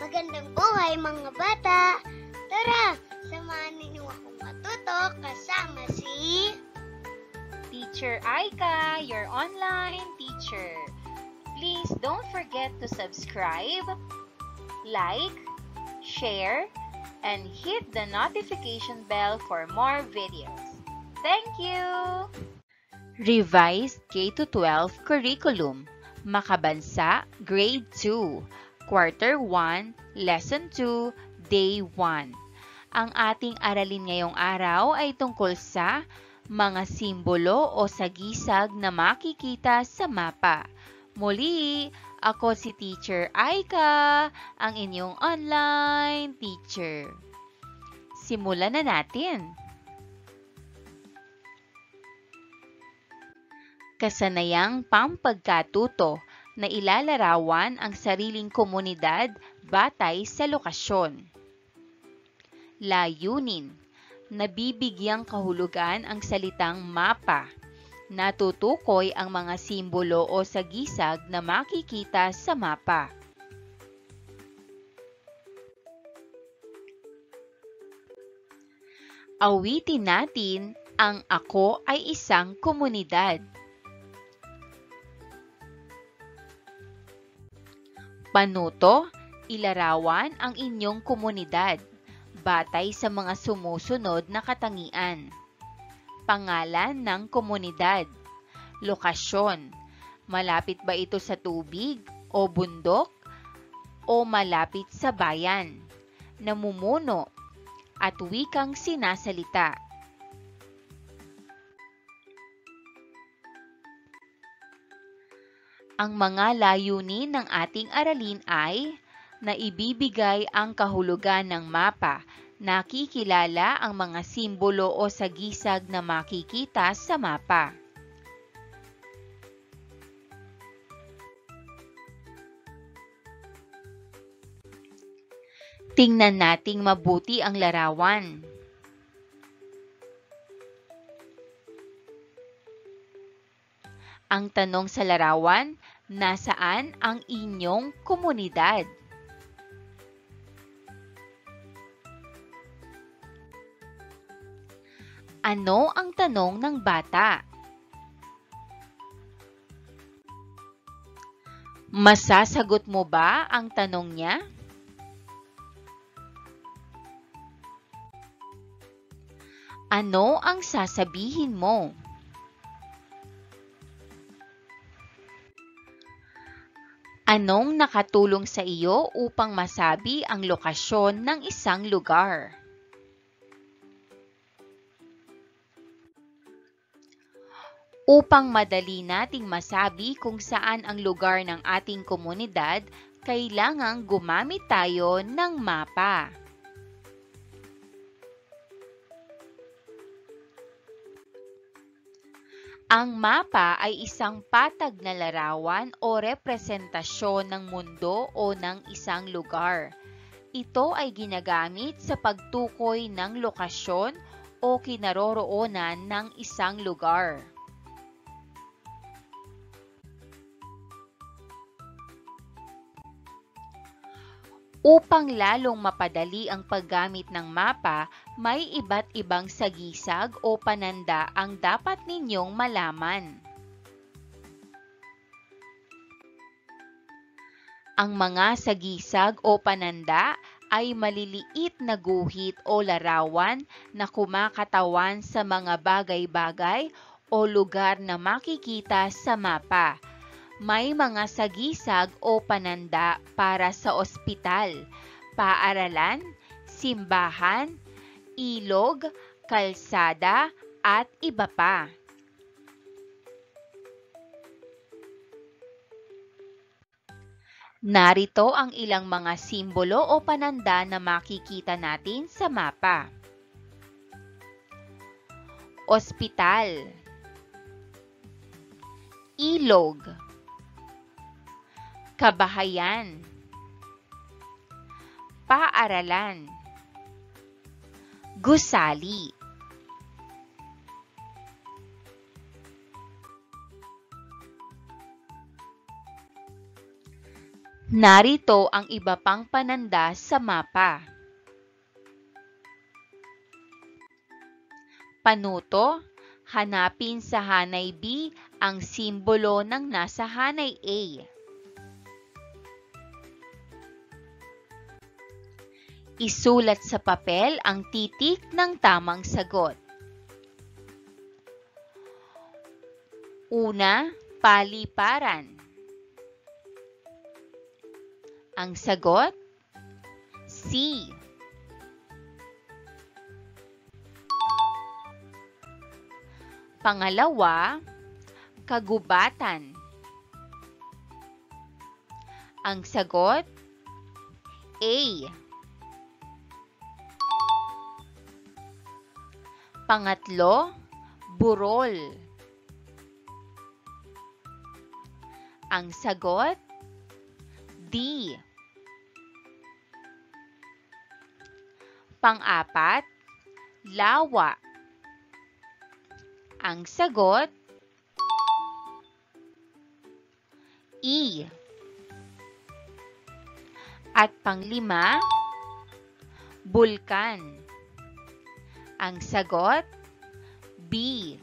Magandang buhay mga bata! Tara, samahan ninyo akong matuto kasama si Teacher Aika, your online teacher. Please don't forget to subscribe, like, share, and hit the notification bell for more videos. Thank you! Revised K-12 Curriculum, Makabansa, Grade 2, Quarter 1, Lesson 2, Day 1. Ang ating aralin ngayong araw ay tungkol sa mga simbolo o sagisag na makikita sa mapa. Muli, ako si Teacher Aika, ang inyong online teacher. Simulan na natin. Kasanayang pampagkatuto na ilalarawan ang sariling komunidad batay sa lokasyon. Layunin, nabibigyang kahulugan ang salitang mapa. Natutukoy ang mga simbolo o sagisag na makikita sa mapa. Awitin natin ang Ako ay Isang Komunidad. Panuto, ilarawan ang inyong komunidad batay sa mga sumusunod na katangian. Pangalan ng komunidad. Lokasyon. Malapit ba ito sa tubig o bundok o malapit sa bayan? Namumuno at wikang sinasalita. Ang mga layunin ng ating aralin ay naibibigay ang kahulugan ng mapa, nakikilala ang mga simbolo o sagisag na makikita sa mapa. Tingnan nating mabuti ang larawan. Ang tanong sa larawan, nasaan ang inyong komunidad? Ano ang tanong ng bata? Masasagot mo ba ang tanong niya? Ano ang sasabihin mo? Anong nakatulong sa iyo upang masabi ang lokasyon ng isang lugar? Upang madali nating masabi kung saan ang lugar ng ating komunidad, kailangang gumamit tayo ng mapa. Ang mapa ay isang patag na larawan o representasyon ng mundo o ng isang lugar. Ito ay ginagamit sa pagtukoy ng lokasyon o kinaroroonan ng isang lugar. Upang lalong mapadali ang paggamit ng mapa, may iba't ibang sagisag o pananda ang dapat ninyong malaman. Ang mga sagisag o pananda ay maliliit na guhit o larawan na kumakatawan sa mga bagay-bagay o lugar na makikita sa mapa. May mga sagisag o pananda para sa ospital, paaralan, simbahan, ilog, kalsada, at iba pa. Narito ang ilang mga simbolo o pananda na makikita natin sa mapa. Ospital, ilog, kabahayan, paaralan, gusali. Narito ang iba pang pananda sa mapa. Panuto, hanapin sa hanay B ang simbolo ng nasa hanay A. Isulat sa papel ang titik ng tamang sagot. Una, paliparan. Ang sagot, C. Pangalawa, kagubatan. Ang sagot, A. Pangatlo, burol. Ang sagot, D. Pang-apat, lawa. Ang sagot, E. At panglima, bulkan. Ang sagot, B.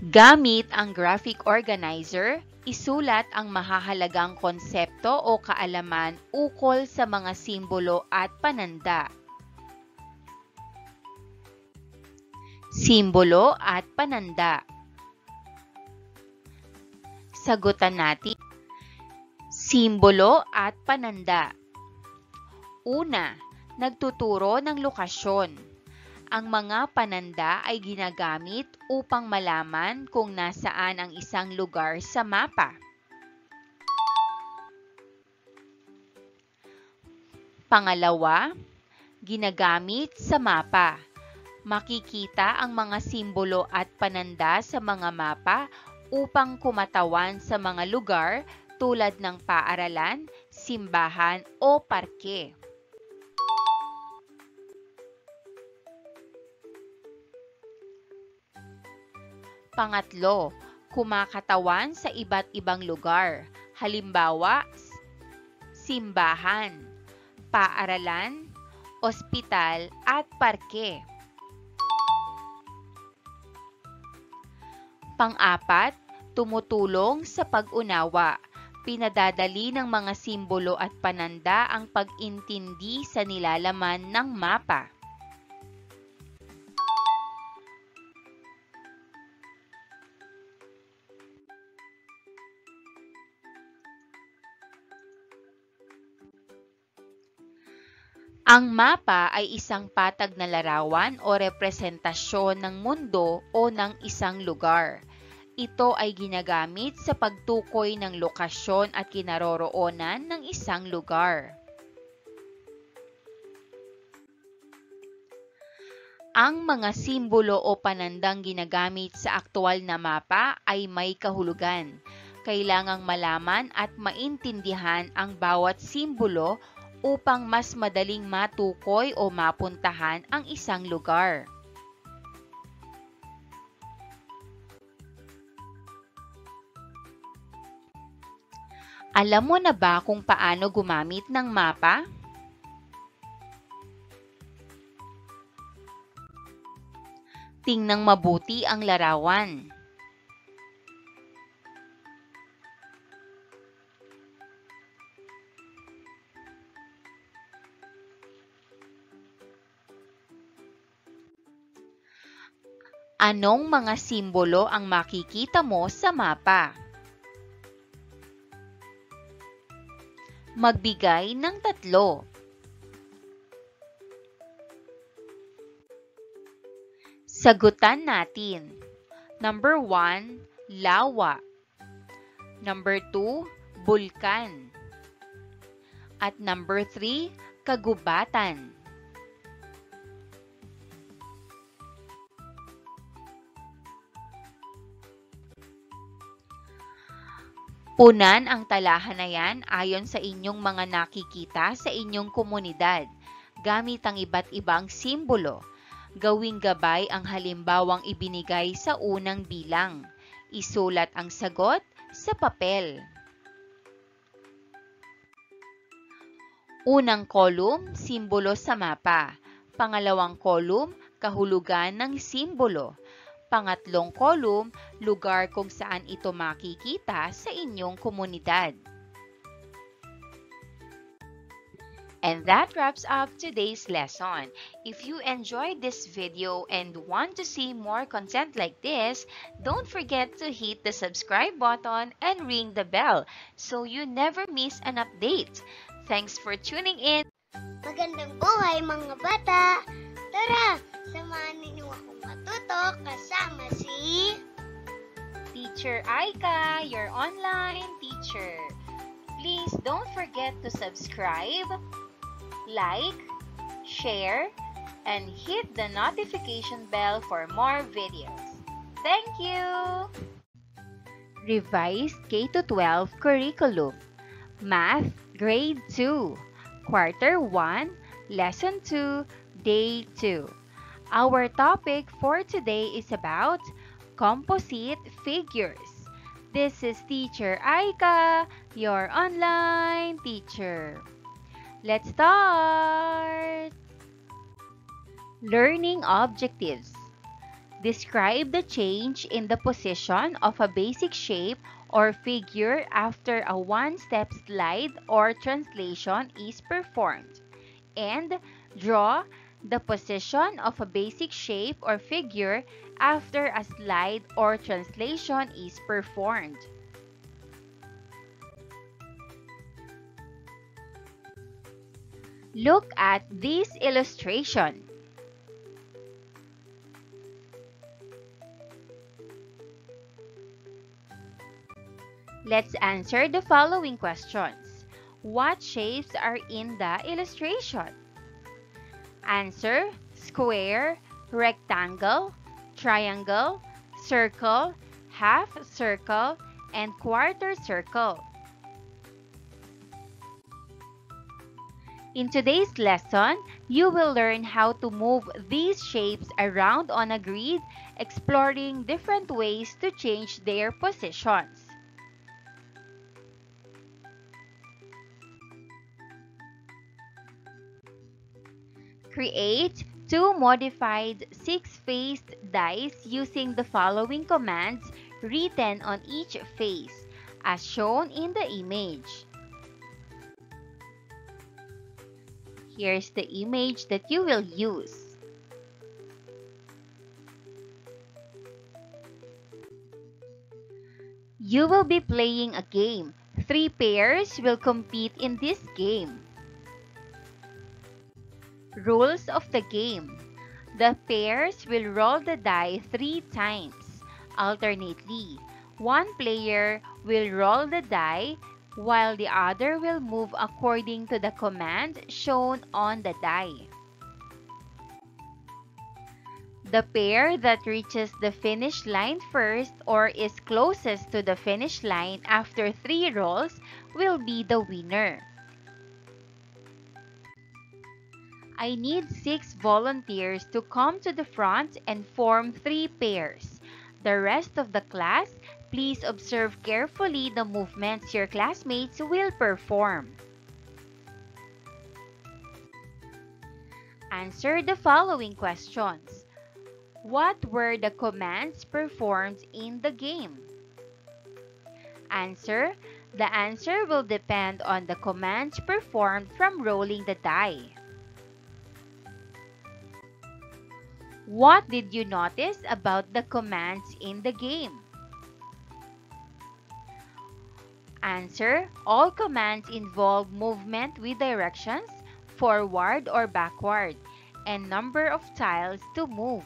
Gamit ang graphic organizer, isulat ang mahahalagang konsepto o kaalaman ukol sa mga simbolo at pananda. Simbolo at pananda. Sagutan natin. Simbolo at pananda. Una, nagtuturo ng lokasyon. Ang mga pananda ay ginagamit upang malaman kung nasaan ang isang lugar sa mapa. Pangalawa, ginagamit sa mapa. Makikita ang mga simbolo at pananda sa mga mapa upang kumatawan sa mga lugar tulad ng paaralan, simbahan o parke. Pangatlo, kumakatawan sa iba't ibang lugar. Halimbawa, simbahan, paaralan, ospital at parke. Pang-apat, tumutulong sa pag-unawa. Pinadadali ng mga simbolo at pananda ang pag-intindi sa nilalaman ng mapa. Ang mapa ay isang patag na larawan o representasyon ng mundo o ng isang lugar. Ito ay ginagamit sa pagtukoy ng lokasyon at kinaroroonan ng isang lugar. Ang mga simbolo o panandang ginagamit sa aktwal na mapa ay may kahulugan. Kailangang malaman at maintindihan ang bawat simbolo upang mas madaling matukoy o mapuntahan ang isang lugar. Alam mo na ba kung paano gumamit ng mapa? Tingnang mabuti ang larawan. Anong mga simbolo ang makikita mo sa mapa? Magbigay ng 3. Sagutan natin. Number 1, lawa. Number 2, bulkan. At number 3, kagubatan. Punan ang talahanayan ayon sa inyong mga nakikita sa inyong komunidad. gamit ang iba't ibang simbolo. Gawing gabay ang halimbawang ibinigay sa unang bilang. Isulat ang sagot sa papel. Unang column, simbolo sa mapa. Pangalawang column, kahulugan ng simbolo. Pangatlong column, lugar kung saan ito makikita sa inyong komunidad. And that wraps up today's lesson. If you enjoyed this video and want to see more content like this, don't forget to hit the subscribe button and ring the bell so you never miss an update. Thanks for tuning in. Magandang buhay mga bata! Tara, samahan ninyo akong matuto kasama si Teacher Aika, your online teacher. Please don't forget to subscribe, like, share, and hit the notification bell for more videos. Thank you! Revised K-12 Curriculum. Math, Grade 2. Quarter 1, Lesson 2, Day 2. Our topic for today is about composite figures. This is Teacher Aika, your online teacher. Let's start! Learning objectives. Describe the change in the position of a basic shape or figure after a one-step slide or translation is performed. And draw the position of a basic shape or figure after a slide or translation is performed. Look at this illustration. Let's answer the following questions. What shapes are in the illustration? Answer: square, rectangle, triangle, circle, half circle, and quarter circle. In today's lesson, you will learn how to move these shapes around on a grid, exploring different ways to change their positions. Create two modified six-faced dice using the following commands written on each face, as shown in the image. Here's the image that you will use. You will be playing a game. 3 pairs will compete in this game. Rules of the game. The pairs will roll the die 3 times. Alternately, one player will roll the die while the other will move according to the command shown on the die. The pair that reaches the finish line first or is closest to the finish line after 3 rolls will be the winner. I need 6 volunteers to come to the front and form 3 pairs. The rest of the class, please observe carefully the movements your classmates will perform. Answer the following questions. What were the commands performed in the game? Answer. The answer will depend on the commands performed from rolling the die. What did you notice about the commands in the game? Answer. All commands involve movement with directions, forward or backward, and number of tiles to move.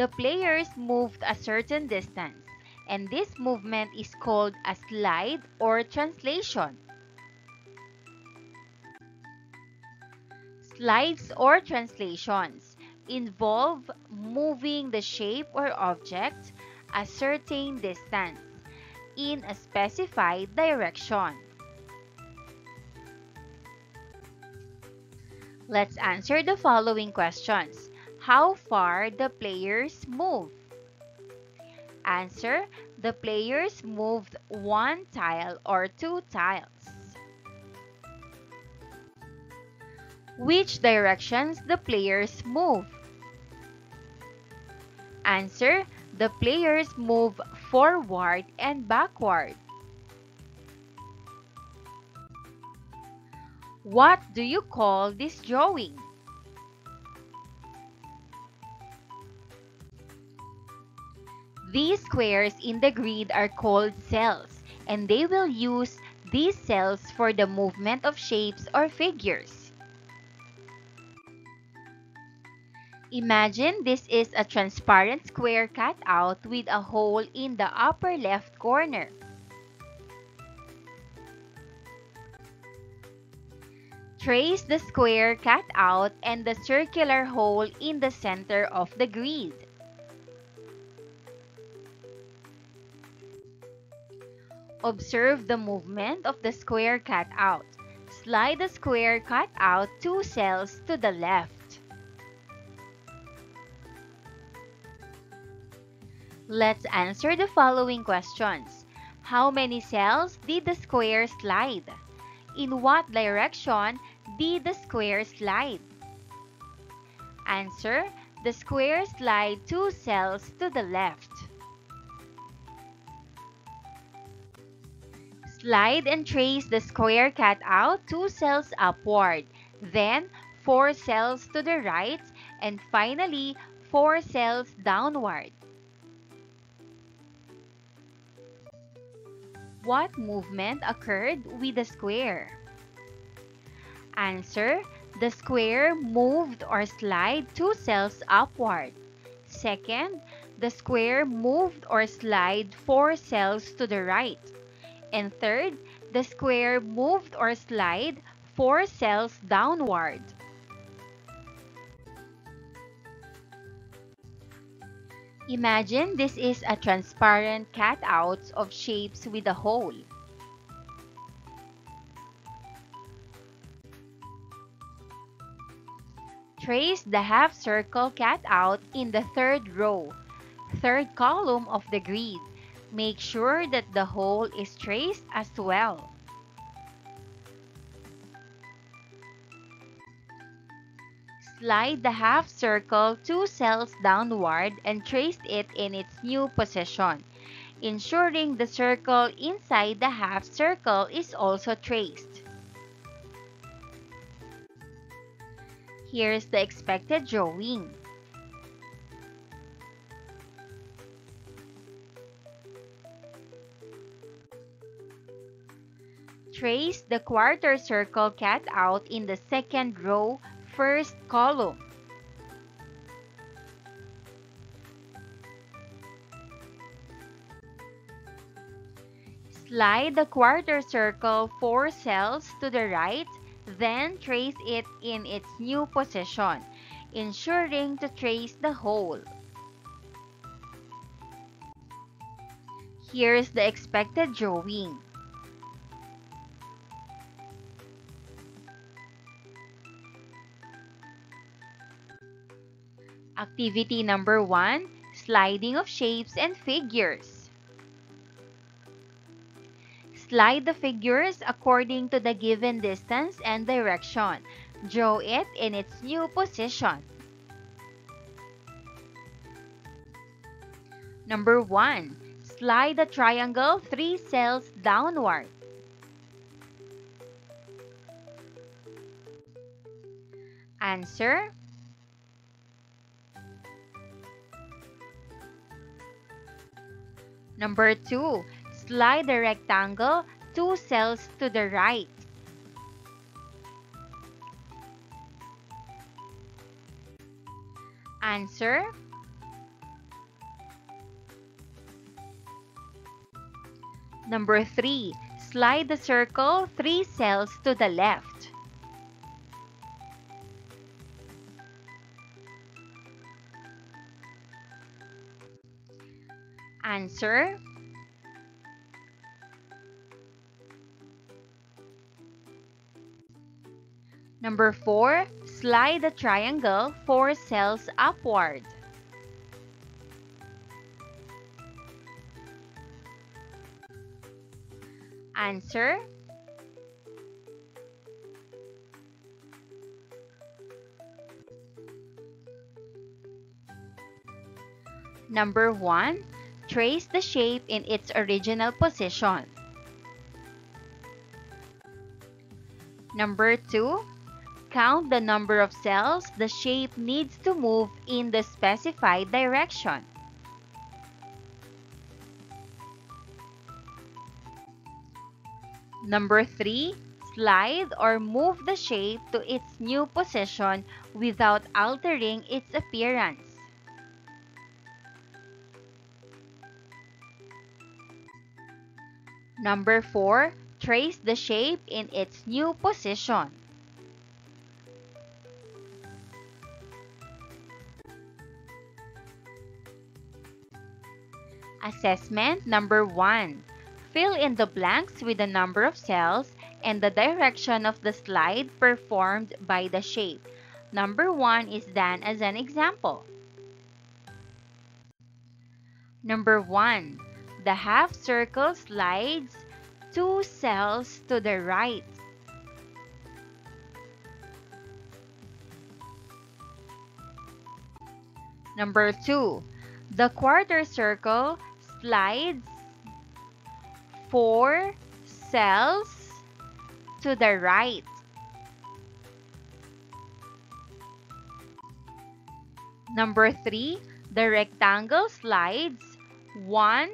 The players moved a certain distance, and this movement is called a slide or translation. Slides or translations involve moving the shape or object a certain distance in a specified direction. Let's answer the following questions. How far the players move? Answer, the players moved one tile or two tiles. Which directions the players move? Answer, the players move forward and backward. What do you call this drawing? These squares in the grid are called cells, and they will use these cells for the movement of shapes or figures. Imagine this is a transparent square cut out with a hole in the upper left corner. Trace the square cut out and the circular hole in the center of the grid. Observe the movement of the square cut out. Slide the square cut out 2 cells to the left. Let's answer the following questions. How many cells did the square slide? In what direction did the square slide? Answer, the square slide 2 cells to the left. Slide and trace the square cut out 2 cells upward, then 4 cells to the right, and finally 4 cells downward. What movement occurred with the square? Answer, the square moved or slide 2 cells upward. Second, the square moved or slide 4 cells to the right. And third, the square moved or slide 4 cells downward. Imagine this is a transparent cutout of shapes with a hole. Trace the half circle cutout in the third row, third column of the grid. Make sure that the hole is traced as well. Slide the half circle 2 cells downward and trace it in its new position, ensuring the circle inside the half circle is also traced. Here's the expected drawing. Trace the quarter circle cut out in the second row, first column. Slide the quarter circle 4 cells to the right, then trace it in its new position, ensuring to trace the hole. Here's the expected drawing. Activity number 1, sliding of shapes and figures. Slide the figures according to the given distance and direction. Draw it in its new position. Number 1, slide the triangle 3 cells downward. Answer, number 2, slide the rectangle 2 cells to the right. Answer, number 3, slide the circle 3 cells to the left. Answer, number 4, Slide the triangle 4 cells upward. Answer: Number 1. Trace the shape in its original position. Number 2. Count the number of cells the shape needs to move in the specified direction. Number 3. Slide or move the shape to its new position without altering its appearance. Number 4. Trace the shape in its new position. Assessment number 1. Fill in the blanks with the number of cells and the direction of the slide performed by the shape. Number 1 is done as an example. Number 1. The half circle slides 2 cells to the right. Number 2. The quarter circle slides 4 cells to the right. Number 3. The rectangle slides 1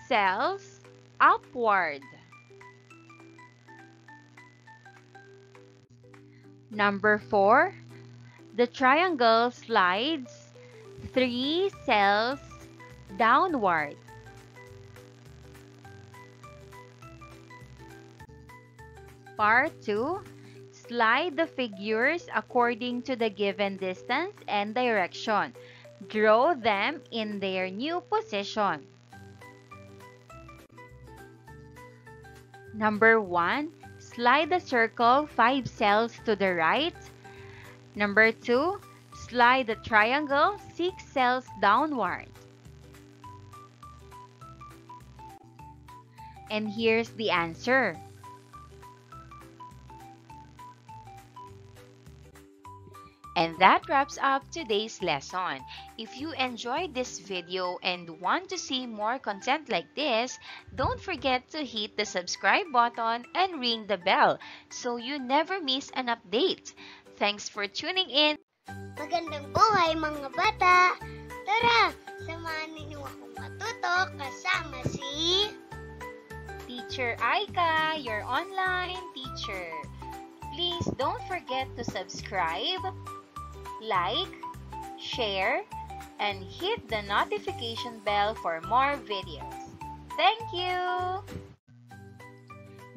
cells upward. Number 4. The triangle slides 3 cells downward. Part 2. Slide the figures according to the given distance and direction. Draw them in their new position. Number 1. Slide the circle 5 cells to the right. Number 2. Slide the triangle 6 cells downward. And here's the answer. And that wraps up today's lesson. If you enjoyed this video and want to see more content like this, don't forget to hit the subscribe button and ring the bell so you never miss an update. Thanks for tuning in. Magandang buhay mga bata! Tara, samahan ninyo akong matuto kasama si Teacher Aika, your online teacher. Please don't forget to subscribe, like, share, and hit the notification bell for more videos. Thank you!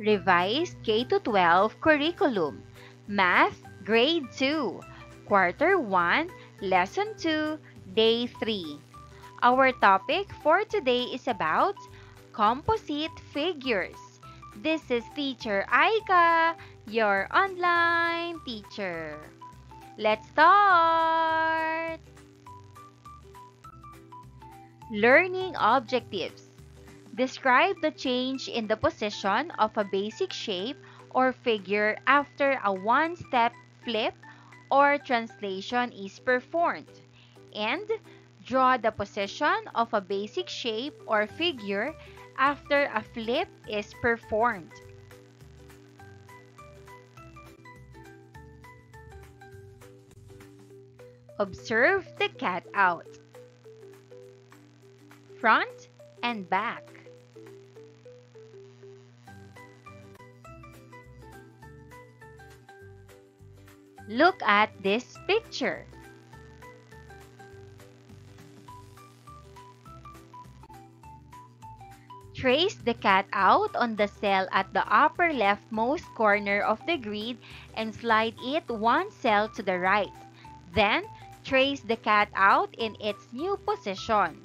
Revised K-12 Curriculum, Math, Grade 2, Quarter 1, Lesson 2, Day 3. Our topic for today is about composite figures. This is Teacher Aika, your online teacher. Let's start! Learning objectives. Describe the change in the position of a basic shape or figure after a one-step flip or translation is performed. And draw the position of a basic shape or figure after a flip is performed. Observe the cat out. Front and back. Look at this picture. Trace the cat out on the cell at the upper leftmost corner of the grid and slide it 1 cell to the right. Then, trace the cat out in its new position.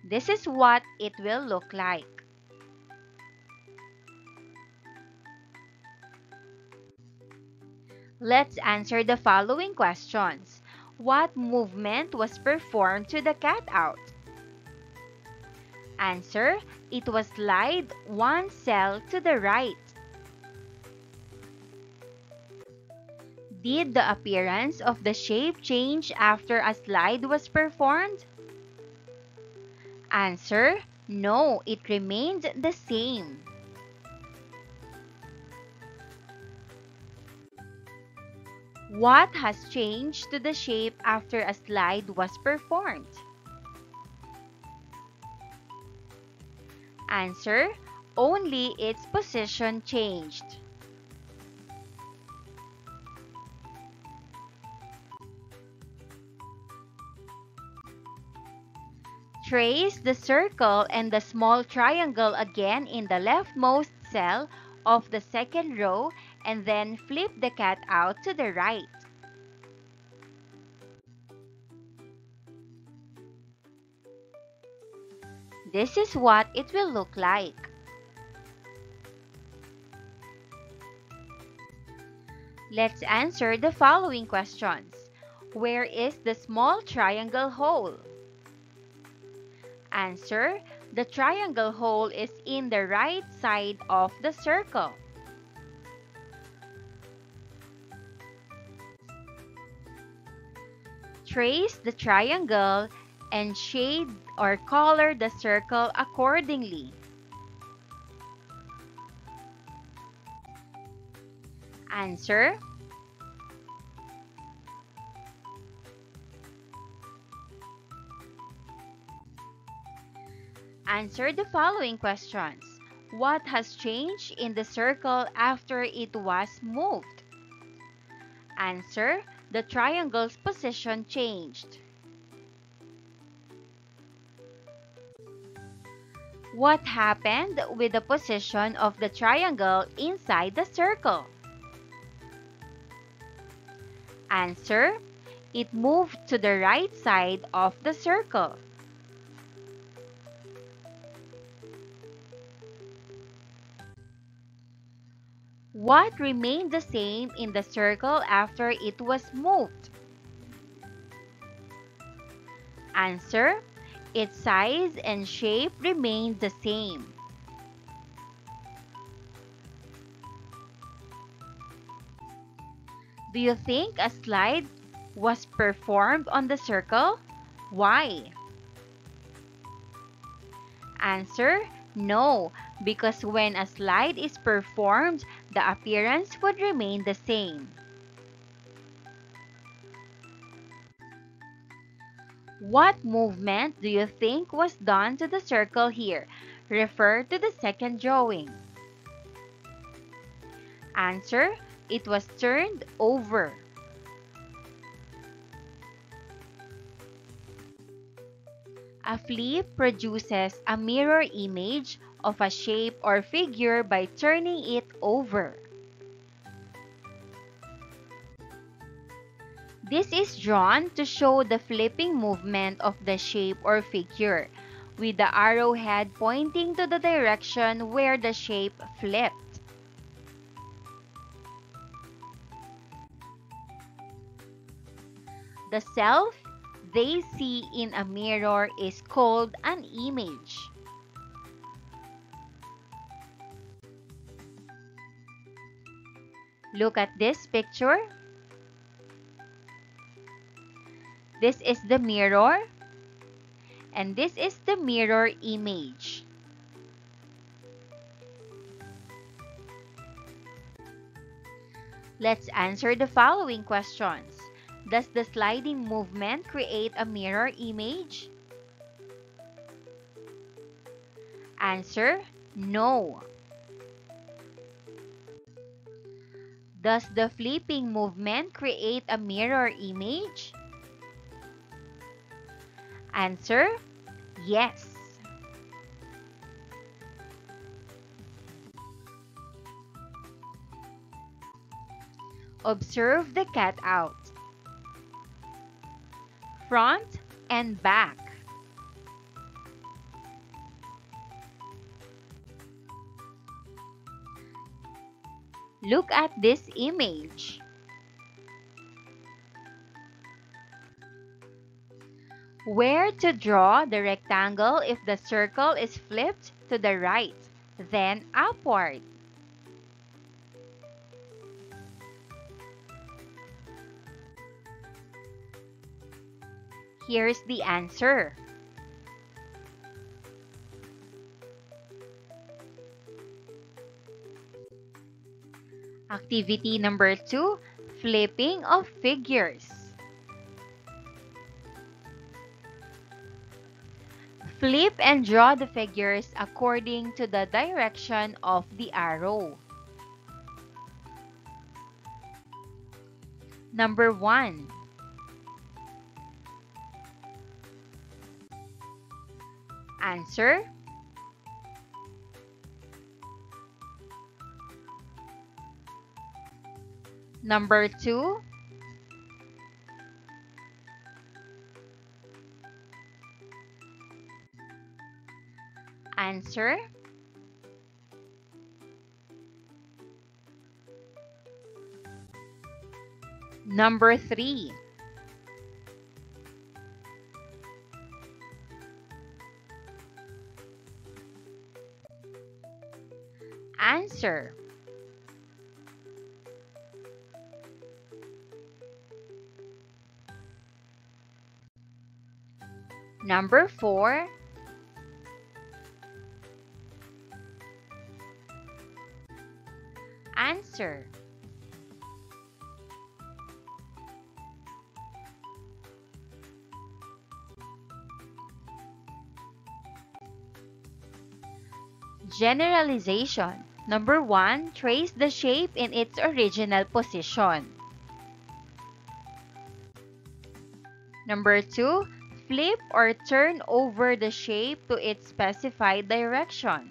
This is what it will look like. Let's answer the following questions. What movement was performed to the cat out? Answer, it was slide one cell to the right. Did the appearance of the shape change after a slide was performed? Answer, no, it remained the same. What has changed to the shape after a slide was performed? Answer, only its position changed. Trace the circle and the small triangle again in the leftmost cell of the second row and then flip the cat out to the right. This is what it will look like. Let's answer the following questions. Where is the small triangle hole? Answer, the triangle hole is in the right side of the circle. Trace the triangle and shade or color the circle accordingly. Answer, answer the following questions. What has changed in the circle after it was moved? Answer, the triangle's position changed. What happened with the position of the triangle inside the circle? Answer, it moved to the right side of the circle. What remained the same in the circle after it was moved? Answer, its size and shape remained the same. Do you think a slide was performed on the circle? Why? Answer, no, because when a slide is performed, the appearance would remain the same. What movement do you think was done to the circle here? Refer to the second drawing. Answer, it was turned over. A flip produces a mirror image of a shape or figure by turning it over. This is drawn to show the flipping movement of the shape or figure, with the arrowhead pointing to the direction where the shape flipped. The self they see in a mirror is called an image. Look at this picture. This is the mirror, and this is the mirror image. Let's answer the following questions. Does the sliding movement create a mirror image? Answer, no. Does the flipping movement create a mirror image? Answer, yes. Observe the cat out. Front and back. Look at this image. Where to draw the rectangle if the circle is flipped to the right, then upward. Here's the answer. Activity number 2, flipping of figures. Flip and draw the figures according to the direction of the arrow. Number 1. Answer. Number 2. Answer. Number 3. Answer. Number 4. Answer. Generalization. Number 1, trace the shape in its original position. Number 2, flip or turn over the shape to its specified direction.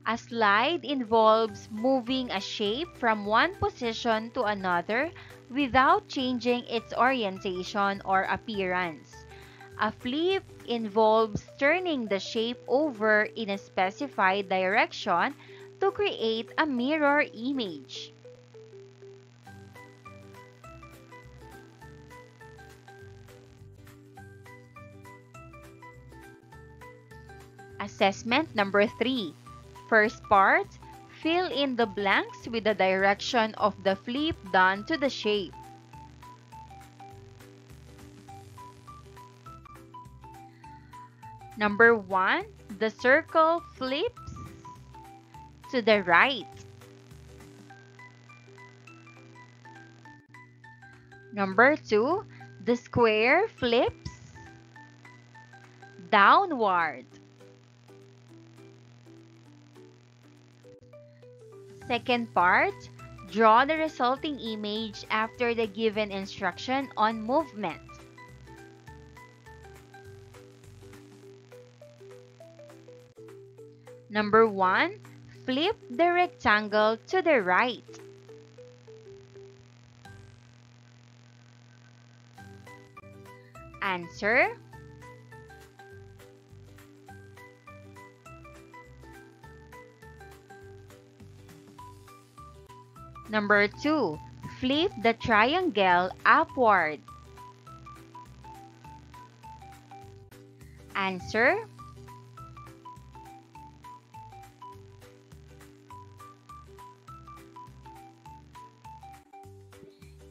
A slide involves moving a shape from one position to another without changing its orientation or appearance. A flip involves turning the shape over in a specified direction to create a mirror image. Assessment number 3. First part, fill in the blanks with the direction of the flip done to the shape. Number 1, the circle flips to the right. Number 2, the square flips downward. Second part, draw the resulting image after the given instruction on movement. Number 1, flip the rectangle to the right. Answer. Number 2, flip the triangle upward. Answer.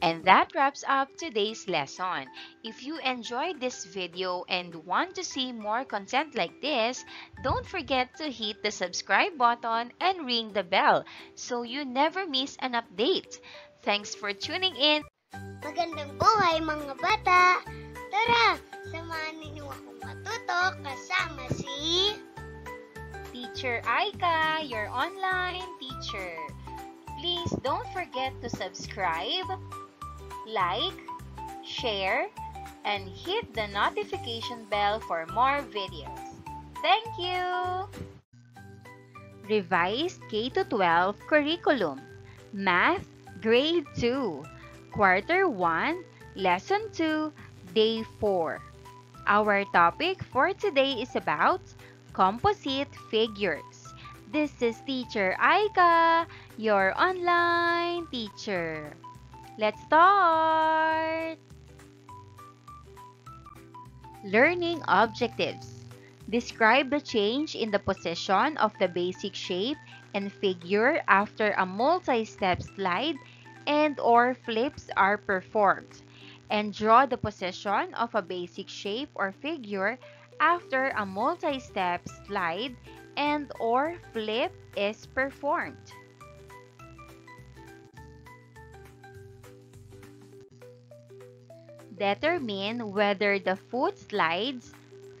And that wraps up today's lesson. If you enjoyed this video and want to see more content like this, don't forget to hit the subscribe button and ring the bell so you never miss an update. Thanks for tuning in. Magandang buhay mga bata! Tara, samahan ninyo akong matuto kasama si Teacher Aika, your online teacher. Please don't forget to subscribe, like, share, and hit the notification bell for more videos. Thank you! Revised K-12 Curriculum Math Grade 2 Quarter 1 Lesson 2 Day 4. Our topic for today is about composite figures. This is Teacher Aika, your online teacher. Let's start! Learning objectives. Describe the change in the position of the basic shape and figure after a multi-step slide and/or flips are performed. And draw the position of a basic shape or figure after a multi-step slide and/or flip is performed. Determine whether the foot slides,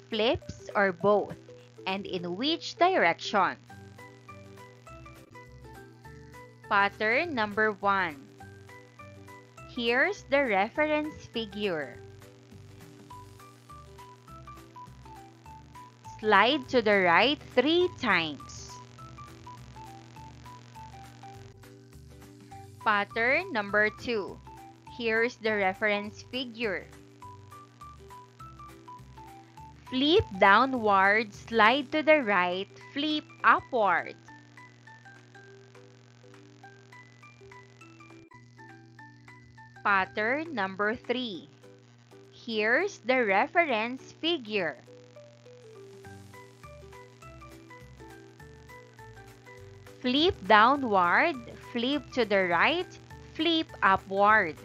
flips, or both, and in which direction. Pattern number 1. Here's the reference figure. Slide to the right 3 times. Pattern number 2. Here's the reference figure. Flip downward, slide to the right, flip upward. Pattern number 3. Here's the reference figure. Flip downward, flip to the right, flip upward.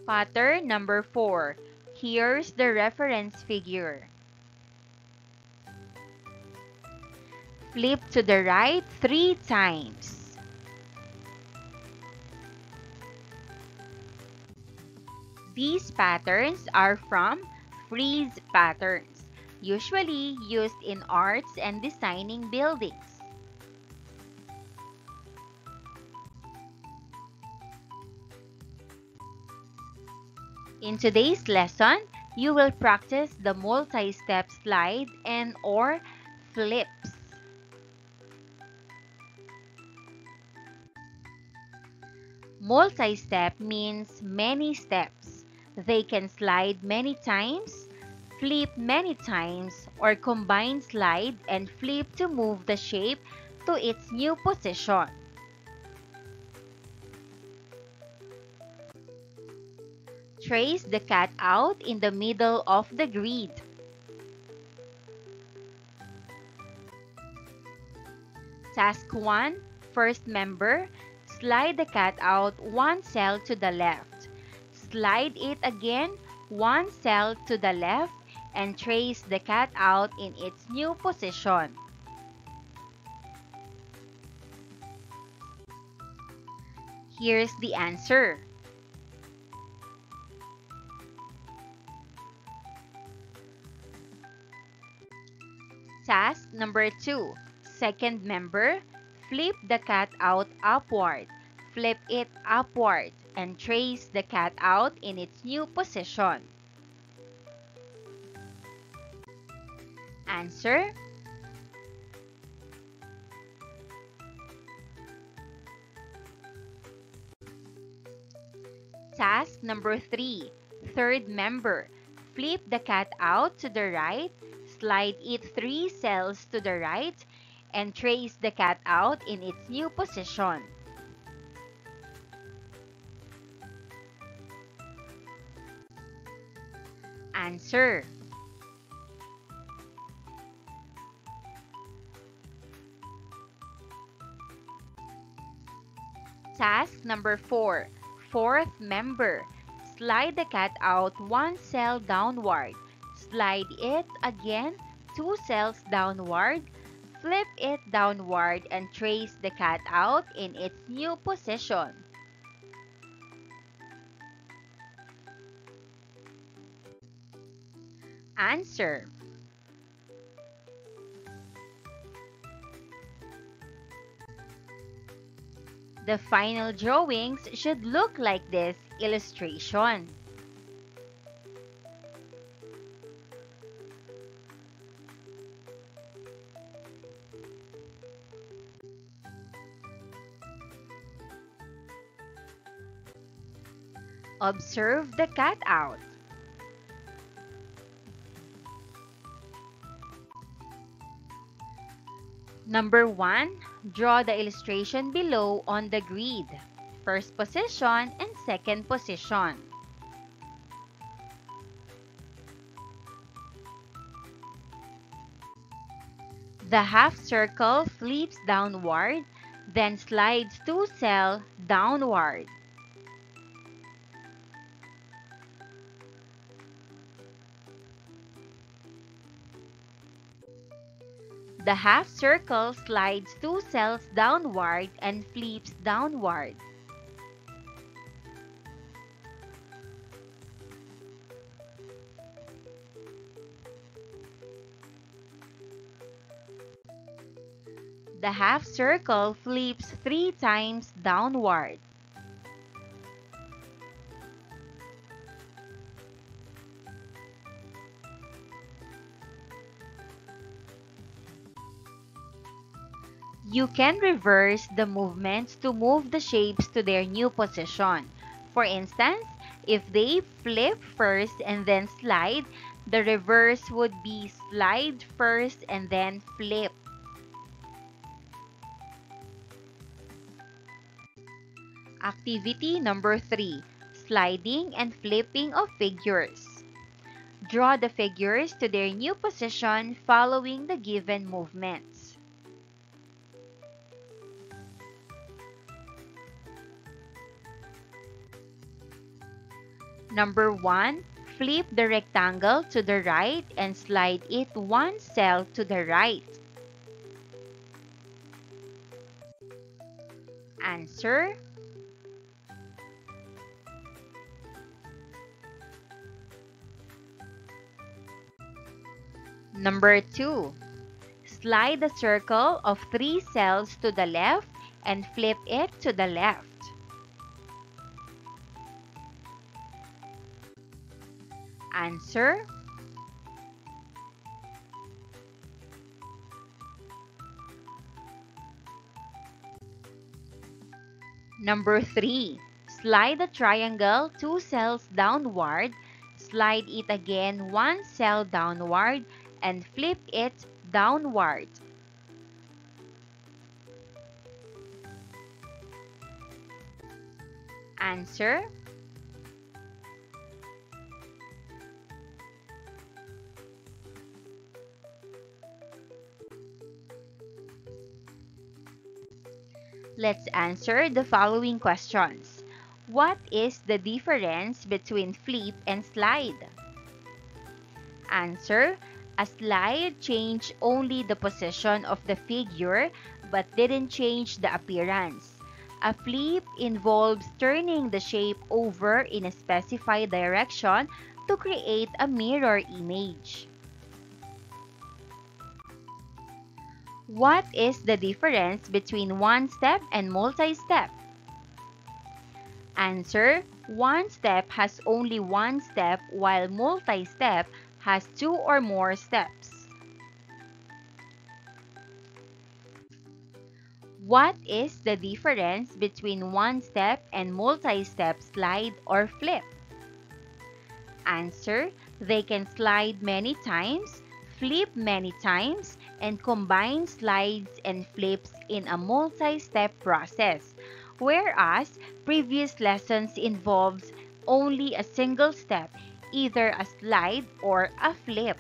Pattern number 4. Here's the reference figure. Flip to the right 3 times. These patterns are from frieze patterns, usually used in arts and designing buildings. In today's lesson, you will practice the multi-step slide and/or flips. Multi-step means many steps. They can slide many times, flip many times, or combine slide and flip to move the shape to its new position. Trace the cutout in the middle of the grid. Task 1, first member, slide the cutout 1 cell to the left. Slide it again 1 cell to the left and trace the cutout in its new position. Here's the answer. Task number 2. Second member, flip the cutout upward. Flip it upward and trace the cutout in its new position. Answer. Task number 3. Third member, flip the cutout to the right, slide it 3 cells to the right, and trace the cutout in its new position. Answer. Task number 4. Fourth member, slide the cutout 1 cell downward. Slide it again 2 cells downward, flip it downward and trace the cutout in its new position. Answer. The final drawings should look like this illustration. Observe the cutout. Number 1, draw the illustration below on the grid. First position and second position. The half circle flips downward, then slides 2 cells downward. The half circle slides 2 cells downward and flips downward. The half circle flips 3 times downward. You can reverse the movements to move the shapes to their new position. For instance, if they flip first and then slide, the reverse would be slide first and then flip. Activity number 3, sliding and flipping of figures. Draw the figures to their new position following the given movements. Number 1, flip the rectangle to the right and slide it 1 cell to the right. Answer: Number 2, slide the circle of 3 cells to the left and flip it to the left. Answer: Number 3, slide the triangle 2 cells downward, slide it again 1 cell downward, and flip it downward. Answer: Let's answer the following questions. What is the difference between flip and slide? Answer: a slide changed only the position of the figure but didn't change the appearance. A flip involves turning the shape over in a specified direction to create a mirror image. What is the difference between one-step and multi-step? Answer: one step has only one step while multi-step has 2 or more steps. What is the difference between one-step and multi-step slide or flip? Answer: they can slide many times, flip many times, and combine slides and flips in a multi-step process, whereas previous lessons involves only a single step, either a slide or a flip.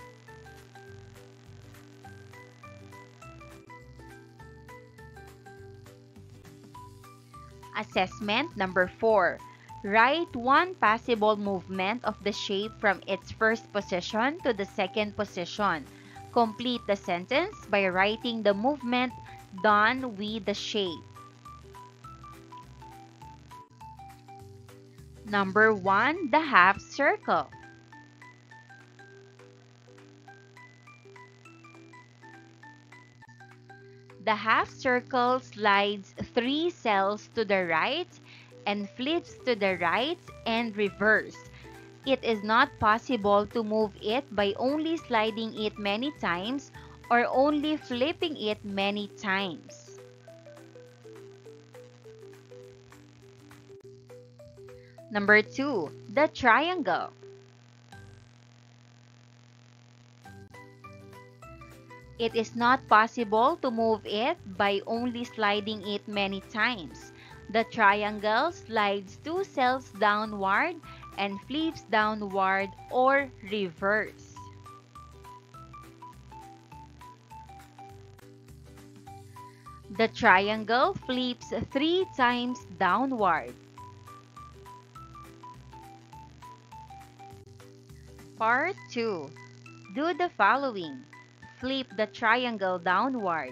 Assessment number 4. Write one possible movement of the shape from its first position to the second position. Complete the sentence by writing the movement done with the shape. Number 1, the half circle. The half circle slides 3 cells to the right and flips to the right and reverse. It is not possible to move it by only sliding it many times or only flipping it many times. Number 2, the triangle. It is not possible to move it by only sliding it many times. The triangle slides 2 cells downward and flips downward or reverse. The triangle flips 3 times downward. Part 2. Do the following. Flip the triangle downward.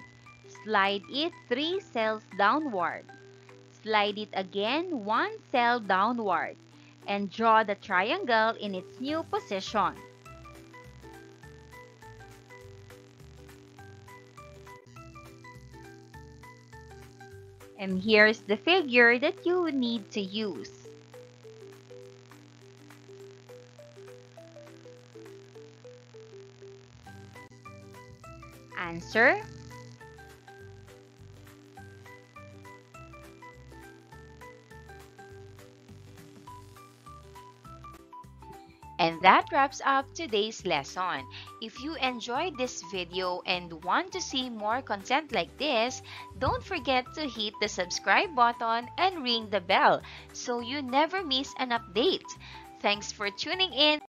Slide it 3 cells downward. Slide it again 1 cell downward. And draw the triangle in its new position. And here's the figure that you need to use. Answer. And that wraps up today's lesson. If you enjoyed this video and want to see more content like this, don't forget to hit the subscribe button and ring the bell so you never miss an update. Thanks for tuning in.